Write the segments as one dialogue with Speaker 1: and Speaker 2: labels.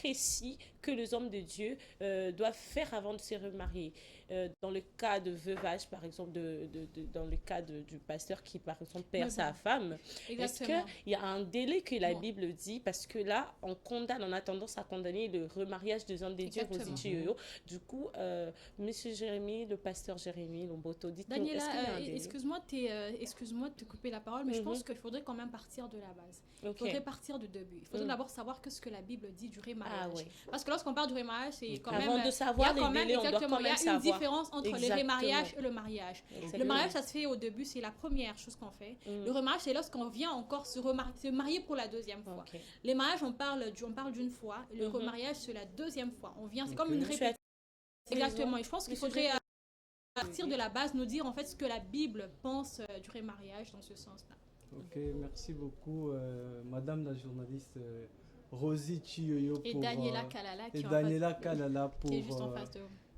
Speaker 1: précis que les hommes de Dieu doivent faire avant de se remarier. Dans le cas de veuvage, par exemple, dans le cas du pasteur qui, par exemple, perd sa femme, est-ce qu'il y a un délai que la Bible dit? Parce que là, on a tendance à condamner le remariage des hommes de Dieu. Du coup, Monsieur Jérémy, le pasteur Jérémy Lomboto, dites-nous,
Speaker 2: Daniela,
Speaker 1: est-ce qu'il y a un délai?
Speaker 2: excuse-moi de te couper la parole, mais je pense qu'il faudrait quand même partir de la base. Il faudrait partir du début. Il faudrait d'abord savoir ce que la Bible dit du remariage. Parce que lorsqu'on parle du remariage, c'est quand même...
Speaker 1: Avant de savoir les délais, on doit quand même savoir.
Speaker 2: Il y a une différence entre le remariage et le mariage. Le mariage, ça se fait au début, c'est la première chose qu'on fait. Le remariage, c'est lorsqu'on vient encore se marier pour la deuxième fois. Les mariages, on parle d'une fois. Le remariage, c'est la deuxième fois. On vient, c'est comme une répétition. Exactement. Et je pense qu'il faudrait... à partir de la base, nous dire en fait ce que la Bible pense du remariage dans ce sens-là.
Speaker 3: Ok, merci beaucoup, Madame la journaliste Rosie Chiyoyo
Speaker 2: et Daniela Kalala
Speaker 3: pour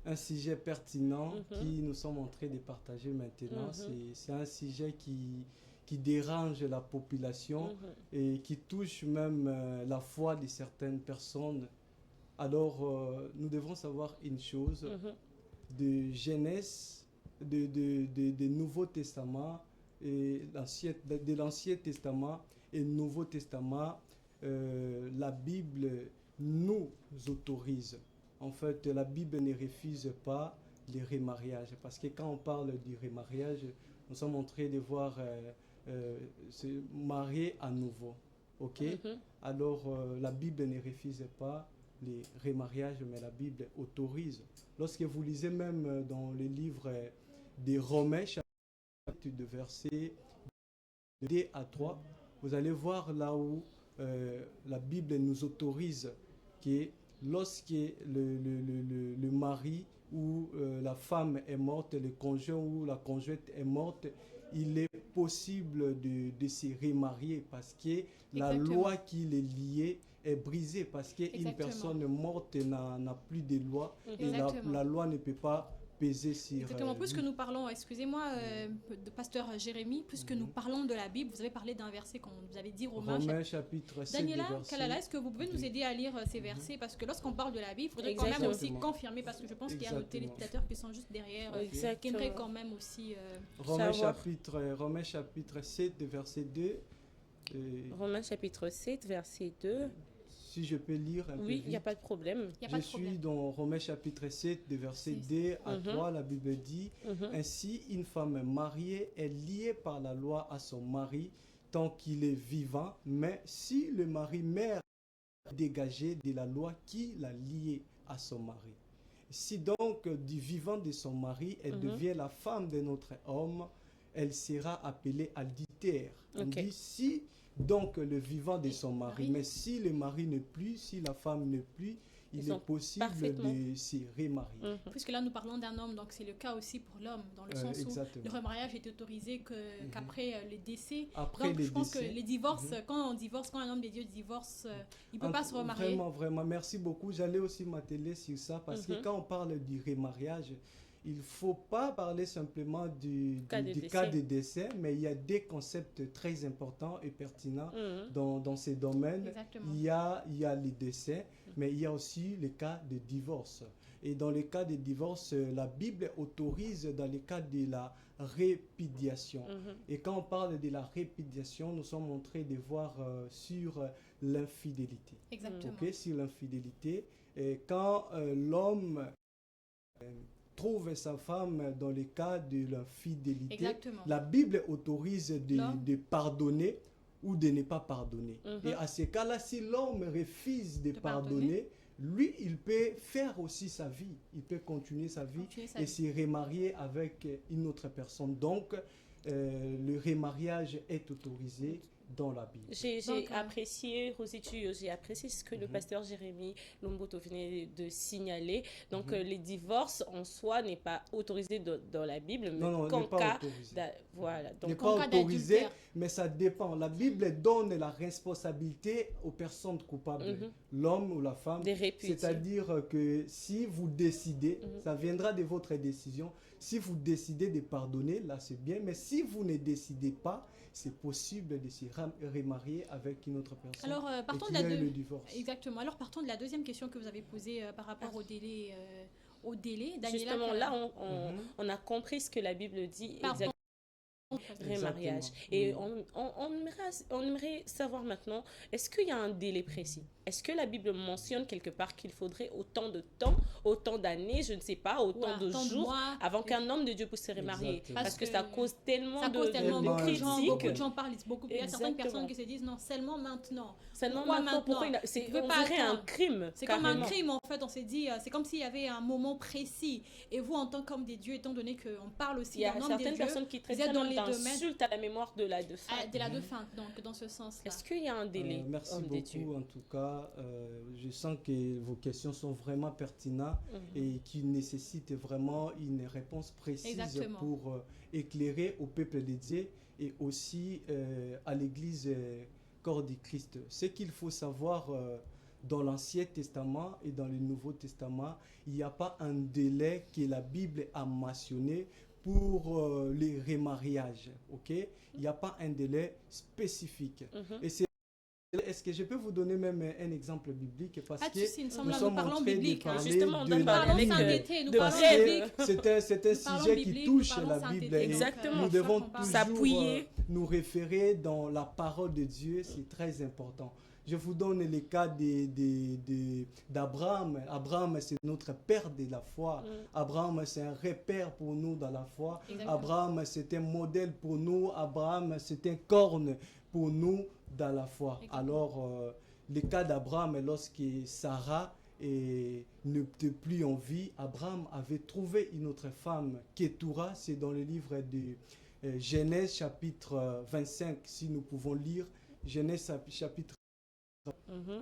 Speaker 3: un sujet pertinent qui nous sommes en train de partager maintenant. C'est un sujet qui dérange la population et qui touche même la foi de certaines personnes. Alors, nous devons savoir une chose. De Genèse, de Nouveau Testament, et de l'Ancien Testament et Nouveau Testament, la Bible nous autorise. En fait, la Bible ne refuse pas les remariages, parce que quand on parle du remariage, nous sommes en train de voir se marier à nouveau. Ok? Alors, la Bible ne refuse pas les remariages, mais la Bible autorise. Lorsque vous lisez même dans les livres des Romains, chapitre de versets 2 à 3, vous allez voir là où la Bible nous autorise que lorsque le mari ou la femme est morte, le conjoint ou la conjointe est morte, il est possible de se remarier parce que la loi qui les liait est brisée, parce qu'une personne morte n'a plus de loi et la loi ne peut pas peser sur...
Speaker 2: Exactement. Puisque nous parlons, excusez-moi, de pasteur Jérémy, puisque nous parlons de la Bible, vous avez parlé d'un verset qu'on vous avez dit, Romains
Speaker 3: chapitre 7.
Speaker 2: Daniela Kalala, est-ce que vous pouvez nous aider à lire ces versets? Parce que lorsqu'on parle de la Bible, il faudrait quand même aussi confirmer, parce que je pense qu'il y a nos téléspectateurs qui sont juste derrière, qui aimeraient quand même aussi...
Speaker 3: Romains chapitre 7, verset 2.
Speaker 1: Romains chapitre 7, verset 2.
Speaker 3: Si je peux lire un peu vite.
Speaker 1: Oui, il n'y a pas de problème.
Speaker 3: Je suis dans Romains chapitre 7, de verset 2 à 3. La Bible dit ainsi, une femme mariée est liée par la loi à son mari tant qu'il est vivant, mais si le mari meurt, dégagé de la loi qui l'a liée à son mari. Si donc du vivant de son mari, elle devient la femme de notre homme, elle sera appelée adultère. On dit si donc le vivant de son mari, mais si le mari n'est plus, si la femme n'est plus, il est possible de se remarier.
Speaker 2: Puisque là nous parlons d'un homme, donc c'est le cas aussi pour l'homme, dans le sens où le remariage est autorisé qu'après le décès. Donc je pense que les divorces, quand un homme de Dieu divorce, il ne peut pas se remarier.
Speaker 3: Vraiment, merci beaucoup. J'allais aussi m'atteler sur ça, parce que quand on parle du remariage, il ne faut pas parler simplement du cas de décès, mais il y a des concepts très importants et pertinents dans ces domaines. Il y a les décès, mais il y a aussi le cas de divorce. Et dans le cas de divorce, la Bible autorise dans le cas de la répudiation. Et quand on parle de la répudiation, nous sommes en train de voir sur l'infidélité.
Speaker 2: Exactement.
Speaker 3: Sur l'infidélité. Et quand l'homme... trouve sa femme dans le cas de l'infidélité, la Bible autorise de pardonner ou de ne pas pardonner. Et à ce cas-là, si l'homme refuse de pardonner, lui, il peut faire aussi sa vie. Il peut continuer sa vie et se remarier avec une autre personne. Donc, le remariage est autorisé dans la Bible.
Speaker 1: J'ai apprécié, Rosie Tuyo, j'ai apprécié ce que le pasteur Jérémy Lomboto venait de signaler. Donc, les divorces en soi n'est pas autorisé dans la Bible, mais
Speaker 3: n'est pas autorisé.
Speaker 1: Voilà. Donc,
Speaker 3: n'est pas autorisé, mais ça dépend. La Bible donne la responsabilité aux personnes coupables, l'homme ou la femme. C'est-à-dire que si vous décidez, ça viendra de votre décision. Si vous décidez de pardonner, là c'est bien, mais si vous ne décidez pas, c'est possible de se remarié avec une autre personne.
Speaker 2: Alors, partons
Speaker 3: de le divorce.
Speaker 2: Exactement. Alors, partons de la deuxième question que vous avez posée par rapport au délai. Daniela,
Speaker 1: justement, là, on a compris ce que la Bible dit exactement. Remariage. Et on aimerait savoir maintenant, est-ce qu'il y a un délai précis? Est-ce que la Bible mentionne quelque part qu'il faudrait autant de temps, autant d'années, je ne sais pas, autant de jours avant qu'un homme de Dieu puisse se remarier? Parce que ça cause tellement de critiques.
Speaker 2: Beaucoup de gens parlent beaucoup. Il y a certaines personnes qui se disent non, seulement maintenant.
Speaker 1: Pourquoi c'est un crime.
Speaker 2: C'est comme un crime en fait. On s'est dit, c'est comme s'il y avait un moment précis. Et vous, en tant qu'homme des dieux, étant donné qu'on parle aussi d'un homme des dieux,
Speaker 1: il y a certaines personnes qui traitent d'insultes à la mémoire de la défunte.
Speaker 2: De la défunte, donc dans ce sens-là.
Speaker 1: Est-ce qu'il y a un délai?
Speaker 3: Merci beaucoup en tout cas. Je sens que vos questions sont vraiment pertinentes et qui nécessitent vraiment une réponse précise pour éclairer au peuple de Dieu et aussi à l'Église corps du Christ. Ce qu'il faut savoir dans l'Ancien Testament et dans le Nouveau Testament, il n'y a pas un délai que la Bible a mentionné pour les remariages. Il n'y a pas un délai spécifique. Et c'est est-ce que je peux vous donner même un exemple biblique parce que nous sommes en train de parler c'est un sujet qui touche la Bible.
Speaker 1: Exactement.
Speaker 3: Nous devons toujours nous référer dans la parole de Dieu, c'est très important. Je vous donne le cas d'Abraham. Abraham, c'est notre père de la foi. Abraham, c'est un repère pour nous dans la foi. Abraham, c'est un modèle pour nous. Abraham, c'est un corne pour nous dans la foi. Alors, le cas d'Abraham, lorsque Sarah n'était plus en vie, Abraham avait trouvé une autre femme, Ketura, c'est dans le livre de Genèse chapitre 25, si nous pouvons lire. Genèse chapitre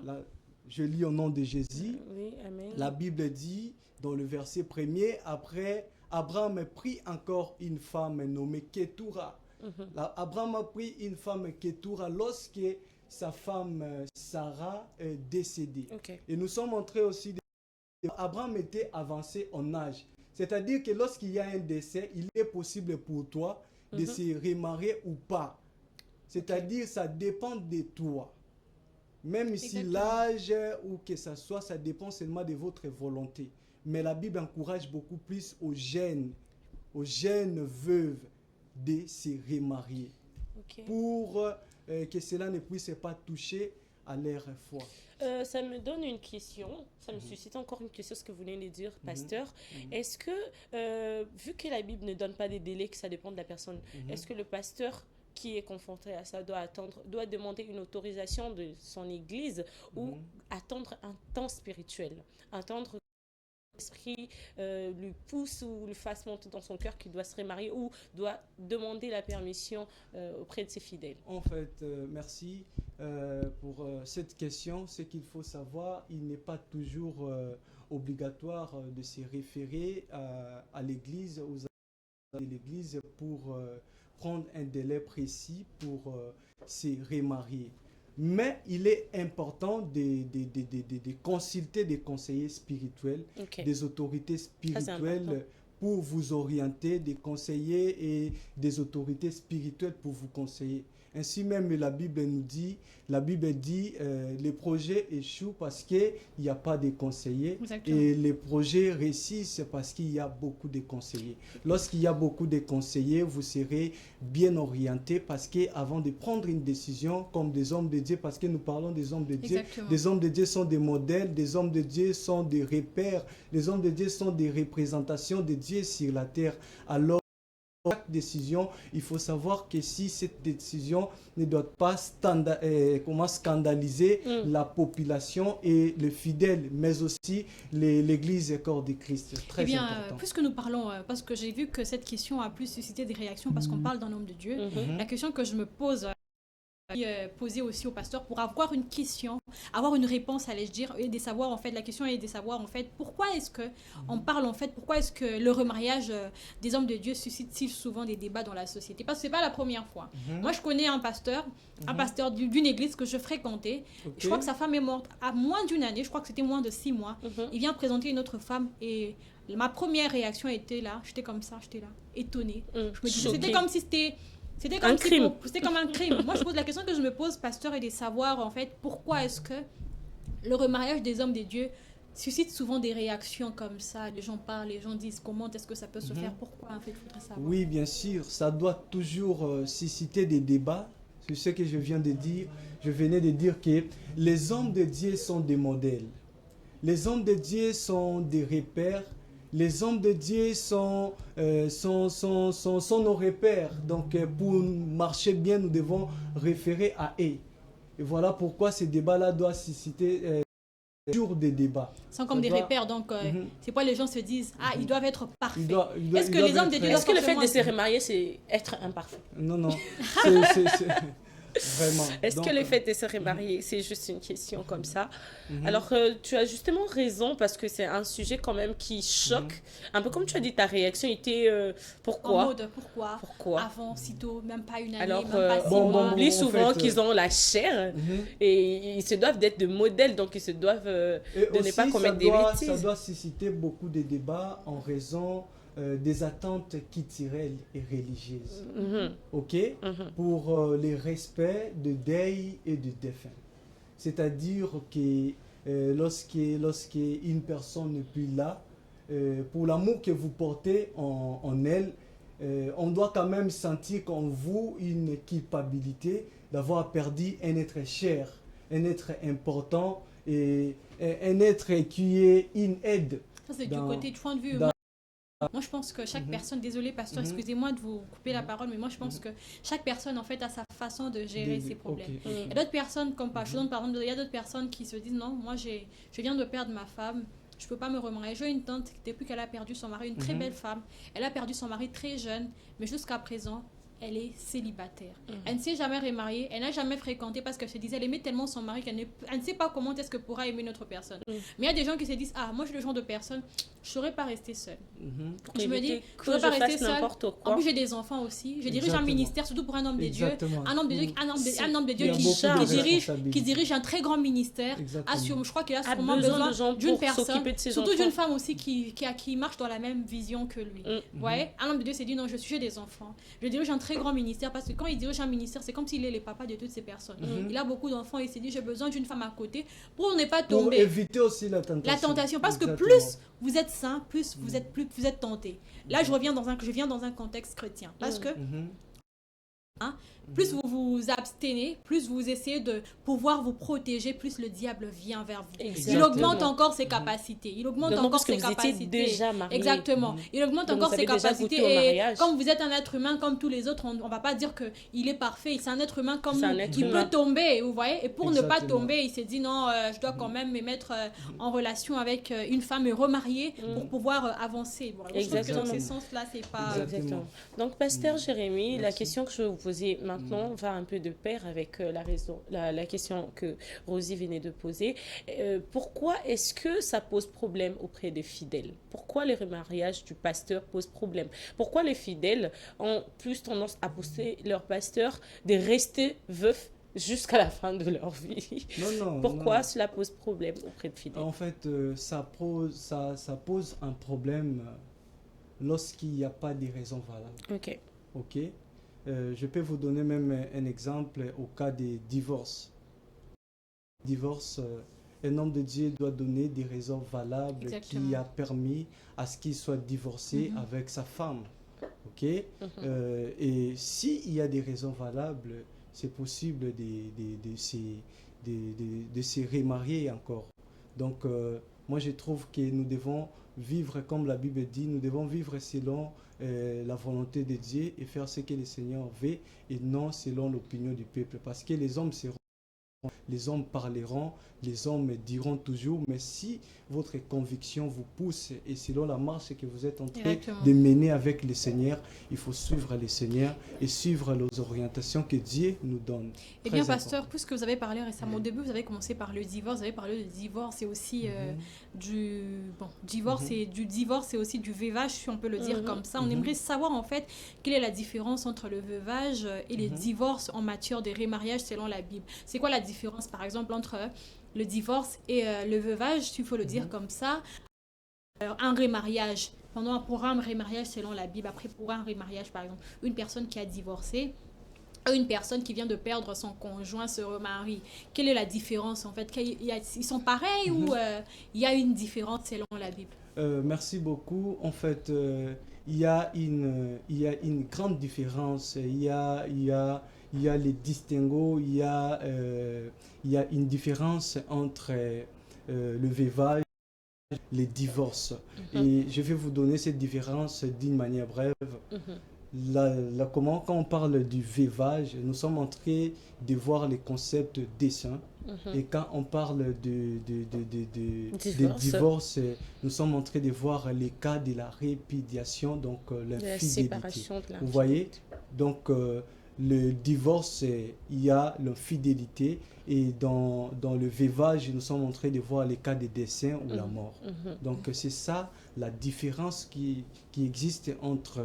Speaker 3: Là, je lis au nom de Jésus.
Speaker 1: Oui, amen.
Speaker 3: La Bible dit dans le verset 1er, après Abraham prit encore une femme nommée Ketura. Abraham a pris une femme Ketura lorsque sa femme Sarah est décédée. Et nous sommes entrés aussi. Abraham était avancé en âge. C'est-à-dire que lorsqu'il y a un décès, il est possible pour toi de se remarier ou pas. C'est-à-dire ça dépend de toi. Même si l'âge ou que ça soit, ça dépend seulement de votre volonté. Mais la Bible encourage beaucoup plus aux jeunes veuves de se remarier pour que cela ne puisse pas toucher à leur foi.
Speaker 1: Ça me donne une question, ça me suscite encore une question, ce que vous venez de dire, pasteur. Est-ce que, vu que la Bible ne donne pas des délais, que ça dépend de la personne, est-ce que le pasteur qui est confronté à ça doit demander une autorisation de son église ou attendre un temps spirituel, attendre l'esprit lui pousse ou le fasse monter dans son cœur qu'il doit se remarier ou doit demander la permission auprès de ses fidèles?
Speaker 3: En fait, merci pour cette question. Ce qu'il faut savoir, il n'est pas toujours obligatoire de se référer à l'église, aux de l'église pour prendre un délai précis pour se remarier. Mais il est important de consulter des conseillers spirituels, des autorités spirituelles pour vous orienter, des conseillers et des autorités spirituelles pour vous conseiller. Ainsi même, la Bible dit, les projets échouent parce qu'il n'y a pas de conseillers. Exactement. Et les projets réussissent parce qu'il y a beaucoup de conseillers. Lorsqu'il y a beaucoup de conseillers, vous serez bien orienté parce qu'avant de prendre une décision comme des hommes de Dieu, parce que nous parlons des hommes de Dieu, des hommes de Dieu sont des modèles, des hommes de Dieu sont des repères, les hommes de Dieu sont des représentations de Dieu sur la terre. Alors, chaque décision, il faut savoir que si cette décision ne doit pas scandaliser la population et les fidèles, mais aussi l'Église et corps de Christ. Très important.
Speaker 2: Puisque nous parlons, parce que j'ai vu que cette question a plus suscité des réactions parce qu'on parle d'un homme de Dieu, la question que je me pose... poser aussi au pasteur pour avoir une question, avoir une réponse, allais-je dire, et de savoir en fait, la question est de savoir en fait pourquoi est-ce que on parle en fait, pourquoi est-ce que le remariage des hommes de Dieu suscite si souvent des débats dans la société, parce que c'est pas la première fois. Moi je connais un pasteur d'une église que je fréquentais, je crois que sa femme est morte à moins d'une année, je crois que c'était moins de 6 mois, il vient présenter une autre femme et ma première réaction était là, j'étais comme ça, j'étais là, étonnée, je me disais, c'était comme si C'était comme un crime. Moi, je pose la question que je me pose, pasteur, et de savoir, en fait, pourquoi est-ce que le remariage des hommes de Dieu suscite souvent des réactions comme ça. Les gens parlent, les gens disent comment est-ce que ça peut se faire, pourquoi, en fait, il faudrait savoir.
Speaker 3: Oui, bien sûr, ça doit toujours susciter des débats. C'est ce que je viens de dire. Je venais de dire que les hommes de Dieu sont des modèles. Les hommes de Dieu sont des repères. Les hommes de Dieu sont nos repères. Donc, pour marcher bien, nous devons référer à eux. Et voilà pourquoi ces débats-là doivent susciter toujours des débats.
Speaker 2: Ils sont comme des repères. Donc, c'est pourquoi les gens se disent, ils doivent être parfaits. Est-ce que les hommes de Dieu...
Speaker 1: Est-ce que le fait de se remarier, c'est être imparfait?
Speaker 3: Non. Vraiment.
Speaker 1: Est-ce que le fait de se remarier, c'est juste une question comme ça? Alors, tu as justement raison, parce que c'est un sujet quand même qui choque. Un peu comme tu as dit, ta réaction était pourquoi?
Speaker 2: En mode pourquoi? Avant, sitôt, même pas une année,
Speaker 1: alors,
Speaker 2: même pas 6 mois.
Speaker 1: On oublie souvent qu'ils ont la chair et ils se doivent d'être de modèles, donc ils se doivent de ne pas commettre des bêtises.
Speaker 3: Ça doit susciter beaucoup de débats en raison des attentes culturelles et religieuses, pour les respects de deuil et de défunt. C'est-à-dire que lorsqu'une personne n'est plus là, pour l'amour que vous portez en elle, on doit quand même sentir en vous une culpabilité d'avoir perdu un être cher, un être important et un être qui est une aide.
Speaker 2: Ça, c'est du côté du point de vue. Moi, je pense que chaque personne, désolé pasteur, excusez-moi de vous couper la parole, mais moi, je pense que chaque personne, en fait, a sa façon de gérer ses problèmes. Il y a d'autres personnes, comme par exemple, il y a d'autres personnes qui se disent, non, moi, je viens de perdre ma femme, je ne peux pas me remarier. J'ai une tante, depuis qu'elle a perdu son mari, une très belle femme, elle a perdu son mari très jeune, mais jusqu'à présent, elle est célibataire. Elle ne s'est jamais remariée, elle n'a jamais fréquenté parce qu'elle se disait, elle aimait tellement son mari qu'elle ne sait pas comment est-ce que pourra aimer une autre personne. Mais il y a des gens qui se disent, moi je suis le genre de personne, je ne saurais pas rester seule. Je me dis, je ne saurais pas rester seule. En plus j'ai des enfants aussi, je dirige un ministère, surtout pour un homme de Dieu. Un homme de Dieu qui dirige un très grand ministère. Je crois qu'il a sûrement besoin d'une personne, surtout d'une femme aussi qui marche dans la même vision que lui. Un homme de Dieu s'est dit, non, j'ai des enfants, je dirige un très grand ministère, parce que quand il dirige un ministère, c'est comme s'il est le papa de toutes ces personnes. Il a beaucoup d'enfants et il s'est dit, j'ai besoin d'une femme à côté pour ne pas tomber.
Speaker 3: Pour éviter aussi la tentation.
Speaker 2: Parce que plus vous êtes saint, plus vous êtes tenté. Là, je viens dans un contexte chrétien. Parce que plus vous vous abstenez, plus vous essayez de pouvoir vous protéger, plus le diable vient vers vous. Exactement. Il augmente encore ses capacités. Il augmente encore ses capacités.
Speaker 1: Déjà marié.
Speaker 2: Exactement. Il augmente encore ses capacités. Et comme vous êtes un être humain comme tous les autres, on ne va pas dire qu'il est parfait. C'est un être humain comme nous. Il peut tomber, vous voyez. Et pour ne pas tomber, il s'est dit non, je dois quand même me mettre en relation avec une femme remariée pour pouvoir avancer. Voilà. Je trouve que dans ce sens-là, c'est pas...
Speaker 1: Exactement. Donc, pasteur Jérémy, la question que je vais vous poser maintenant va un peu de pair avec la question que Rosie venait de poser. Pourquoi est-ce que ça pose problème auprès des fidèles? Pourquoi le remariage du pasteur pose problème? Pourquoi les fidèles ont plus tendance à pousser leur pasteur de rester veuf jusqu'à la fin de leur vie? Pourquoi cela pose problème auprès de fidèles?
Speaker 3: En fait, ça pose un problème lorsqu'il n'y a pas de raisons valables. Ok. Je peux vous donner même un exemple au cas des divorces. Divorce, un homme de Dieu doit donner des raisons valables qui a permis à ce qu'il soit divorcé avec sa femme. Ok. Et s'il y a des raisons valables, c'est possible de se remarier encore. Donc, moi je trouve que nous devons vivre comme la Bible dit, nous devons vivre selon la volonté de Dieu et faire ce que le Seigneur veut et non selon l'opinion du peuple. Parce que les hommes seront, les hommes parleront, les hommes diront toujours, mais si votre conviction vous pousse et selon la marche que vous êtes en train de mener avec le Seigneur, il faut suivre le Seigneur et suivre les orientations que Dieu nous donne.
Speaker 2: Eh bien, pasteur, puisque vous avez parlé récemment, au début, vous avez commencé par le divorce, vous avez parlé de divorce et aussi du divorce et aussi du veuvage, si on peut le dire comme ça. On aimerait savoir en fait quelle est la différence entre le veuvage et les divorces en matière de remariage selon la Bible. C'est quoi la différence, par exemple, entre le divorce et le veuvage, s'il faut le dire comme ça? Un remariage, pour un remariage selon la Bible, après pour un remariage, par exemple, une personne qui a divorcé, une personne qui vient de perdre son conjoint se remarie? Quelle est la différence en fait? Ils sont pareils ou il y a une différence selon la Bible?
Speaker 3: Merci beaucoup. En fait, il y a une grande différence. Il y a les distinguos, il y a une différence entre le veuvage et les divorces. Et je vais vous donner cette différence d'une manière brève. Quand on parle du veuvage, nous sommes en train de voir les concepts dessein. Et quand on parle de divorce, nous sommes en train de voir les cas de la répudiation, donc l'infidélité. Vous voyez? Donc, le divorce, il y a l'infidélité. Et dans le veuvage, nous sommes en train de voir les cas de dessein ou la mort. Donc, c'est ça la différence qui existe entre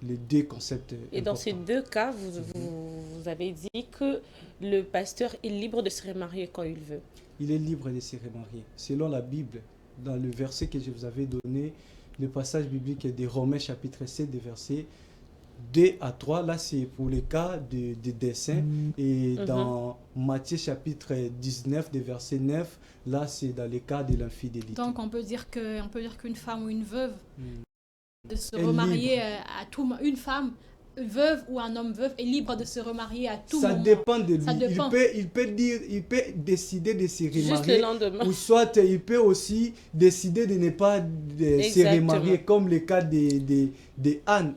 Speaker 3: les deux concepts.
Speaker 1: Et dans ces deux cas, vous avez dit que le pasteur est libre de se remarier quand il veut.
Speaker 3: Il est libre de se remarier. Selon la Bible, dans le verset que je vous avais donné, le passage biblique de Romains chapitre 7, des versets 2 à 3, là c'est pour le cas de dessein. Et dans Matthieu chapitre 19, des versets 9, là c'est dans le cas de l'infidélité.
Speaker 2: Donc on peut dire qu'une femme ou une veuve de se remarier à tout moment. Une femme veuve ou un homme veuf est libre de se remarier à tout moment.
Speaker 3: Ça dépend de lui.
Speaker 2: Ça dépend.
Speaker 3: Il peut décider de se remarier.
Speaker 1: Juste le lendemain.
Speaker 3: Ou soit il peut aussi décider de ne pas se remarier, comme le cas de Anne.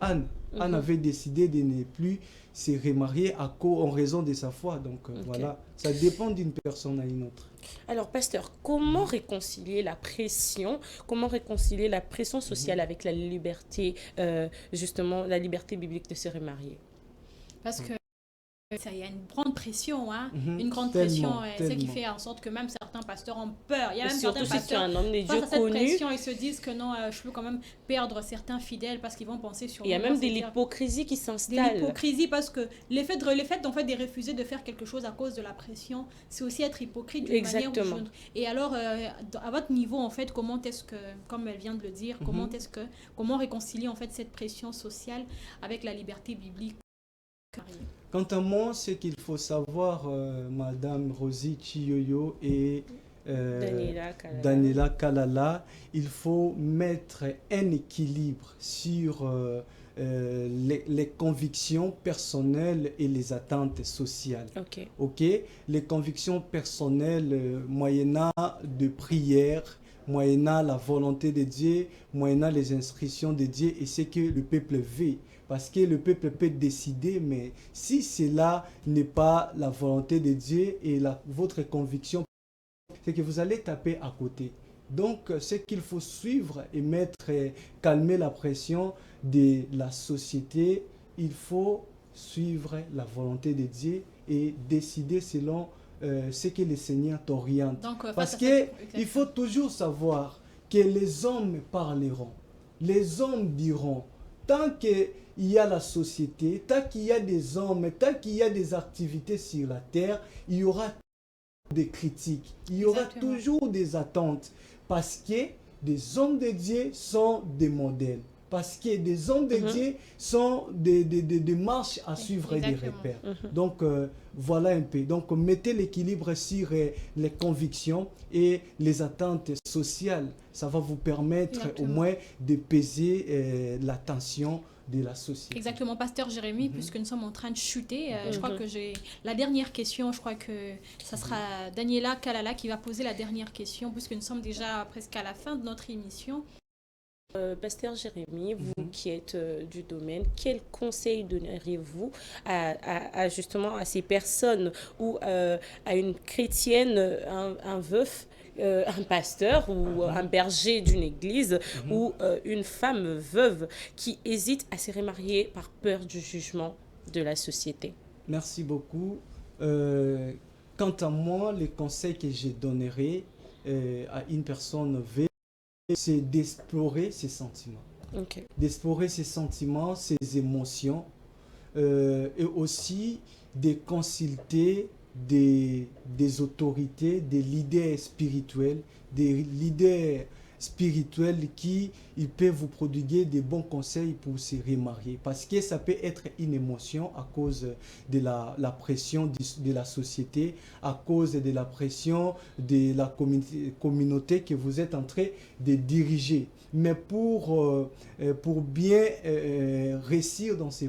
Speaker 3: Anne avait décidé de ne plus se remarier en raison de sa foi. Donc voilà, ça dépend d'une personne à une autre.
Speaker 1: Alors, pasteur, comment réconcilier la pression sociale avec la liberté, justement, la liberté biblique de se remarier?
Speaker 2: Parce que il y a une grande pression, une grande pression, c'est qui fait en sorte que même certains pasteurs ont peur. Il y a même certains pasteurs
Speaker 1: un homme des
Speaker 2: face à cette pression, ils se disent que non, je peux quand même perdre certains fidèles parce qu'ils vont penser sur.
Speaker 1: Il y a même de l'hypocrisie qui s'installe.
Speaker 2: De l'hypocrisie parce que le fait en fait de refuser de faire quelque chose à cause de la pression, c'est aussi être hypocrite d'une manière ou d'une autre. Et alors, à votre niveau, en fait, comment est-ce que, comme elle vient de le dire, comment réconcilier en fait cette pression sociale avec la liberté biblique?
Speaker 3: Quant à moi, ce qu'il faut savoir, Madame Rosie Chiyoyo et Daniela Kalala, il faut mettre un équilibre sur les convictions personnelles et les attentes sociales. Les convictions personnelles, moyennant de prière, moyennant la volonté de Dieu, moyennant les instructions de Dieu et ce que le peuple veut. Parce que le peuple peut décider, mais si cela n'est pas la volonté de Dieu et votre conviction, c'est que vous allez taper à côté. Donc, ce qu'il faut suivre et calmer la pression de la société, il faut suivre la volonté de Dieu et décider selon ce que le Seigneur t'oriente. Parce qu'il faut toujours savoir que les hommes parleront, les hommes diront, tant qu'il y a la société, tant qu'il y a des hommes, tant qu'il y a des activités sur la terre, il y aura des critiques, il y aura toujours des attentes. Parce que des hommes de Dieu sont des modèles. Parce que des hommes de Dieu sont des marches à suivre et des repères. Donc, voilà un peu. Donc, mettez l'équilibre sur les convictions et les attentes sociales. Ça va vous permettre au moins de peser la tension de la société.
Speaker 2: Exactement, Pasteur Jérémy, puisque nous sommes en train de chuter, je crois que j'ai la dernière question, je crois que ça sera Daniela Kalala qui va poser la dernière question, puisque nous sommes déjà presque à la fin de notre émission.
Speaker 1: Pasteur Jérémy, vous qui êtes du domaine, quel conseil donneriez-vous justement à ces personnes ou à une chrétienne, un veuf, un pasteur ou un berger d'une église ou une femme veuve qui hésite à se remarier par peur du jugement de la société?
Speaker 3: Merci beaucoup. Quant à moi, les conseils que je donnerai à une personne veuve, c'est d'explorer ses sentiments. D'explorer ses sentiments, ses émotions et aussi de consulter des autorités, des leaders spirituels, des leaders spirituel qui il peut vous prodiguer des bons conseils pour se remarier. Parce que ça peut être une émotion à cause de la pression de la société, à cause de la pression de la communauté que vous êtes en train de diriger. Mais pour bien réussir dans ces...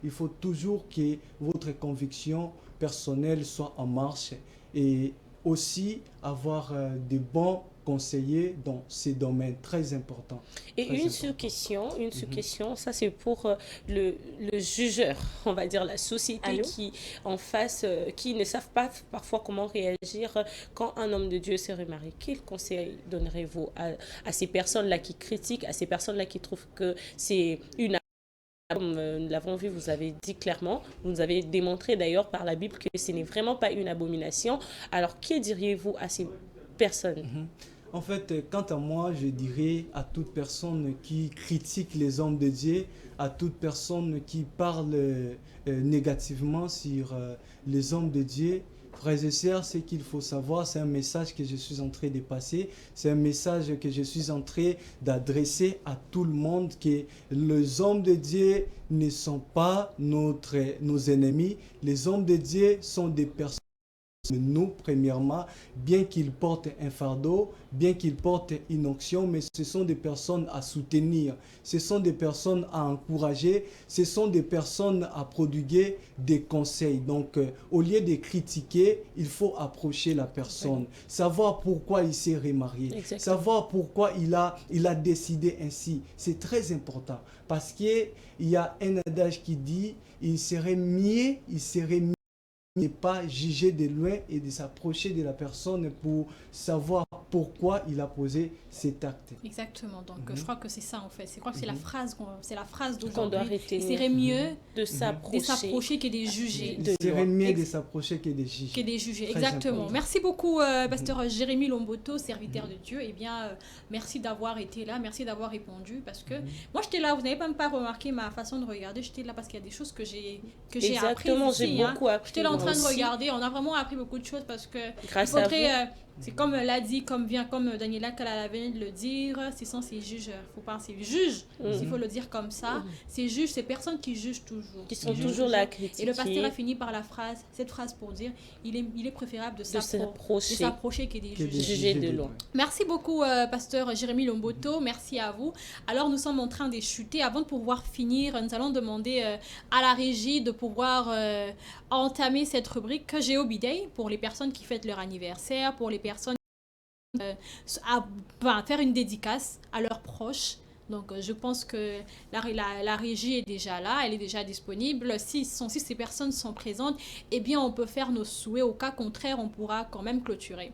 Speaker 3: Il faut toujours que votre conviction personnelle soit en marche et aussi avoir de bons conseillers dans ces domaines très importants.
Speaker 1: Et une sous-question, ça c'est pour le jugeur, on va dire la société qui en face, qui ne savent pas parfois comment réagir quand un homme de Dieu se remarie. Quel conseil donnerez-vous à ces personnes-là qui critiquent, à ces personnes-là qui trouvent que c'est une... Comme nous l'avons vu, vous avez dit clairement, vous nous avez démontré d'ailleurs par la Bible que ce n'est vraiment pas une abomination. Alors, que diriez-vous à ces personnes?
Speaker 3: En fait, quant à moi, je dirais à toute personne qui critique les hommes de Dieu, à toute personne qui parle négativement sur les hommes de Dieu, frères et sœurs, ce qu'il faut savoir, c'est un message que je suis en train de passer, c'est un message que je suis en train d'adresser à tout le monde, que les hommes de Dieu ne sont pas nos ennemis, les hommes de Dieu sont des personnes. Nous, premièrement, bien qu'ils portent un fardeau, bien qu'ils portent une onction, mais ce sont des personnes à soutenir, ce sont des personnes à encourager, ce sont des personnes à prodiguer des conseils. Donc, au lieu de critiquer, il faut approcher la personne, savoir pourquoi il s'est remarié, savoir pourquoi il a décidé ainsi. C'est très important parce qu'il y a un adage qui dit, il serait mieux ne pas juger de loin et de s'approcher de la personne pour savoir pourquoi il a posé cet acte.
Speaker 2: Exactement. Donc, je crois que c'est ça en fait. Je crois que c'est la phrase d'aujourd'hui.
Speaker 1: Qu'on doit arrêter.
Speaker 2: Il serait mieux
Speaker 1: de s'approcher
Speaker 2: que des juger.
Speaker 3: Il serait mieux de s'approcher que des juger.
Speaker 2: Que des juger, exactement. Important. Merci beaucoup, pasteur Jérémy Lomboto, serviteur de Dieu. Eh bien, merci d'avoir été là, merci d'avoir répondu parce que moi, j'étais là, vous n'avez même pas remarqué ma façon de regarder, j'étais là parce qu'il y a des choses que j'ai appris.
Speaker 1: Exactement, j'ai beaucoup appris.
Speaker 2: J'étais là en train de regarder, on a vraiment appris beaucoup de choses parce que
Speaker 1: grâce à vous.
Speaker 2: C'est comme l'a dit, comme Daniela Kalala vient de le dire, ce sont ces juges. Il faut pas, c'est juges, s'il faut le dire comme ça. Ces juges, ces personnes qui jugent toujours.
Speaker 1: Qui sont toujours là à critiquer.
Speaker 2: Et le pasteur a fini par cette phrase pour dire, il est préférable de s'approcher que des
Speaker 1: juger de loin.
Speaker 2: Merci beaucoup, pasteur Jérémy Lomboto. Merci à vous. Alors, nous sommes en train de chuter. Avant de pouvoir finir, nous allons demander à la régie de pouvoir entamer cette rubrique Géo Day pour les personnes qui fêtent leur anniversaire, pour les personnes faire une dédicace à leurs proches. Donc, je pense que la régie est déjà là, elle est déjà disponible. Si ces personnes sont présentes, eh bien, on peut faire nos souhaits. Au cas contraire, on pourra quand même clôturer.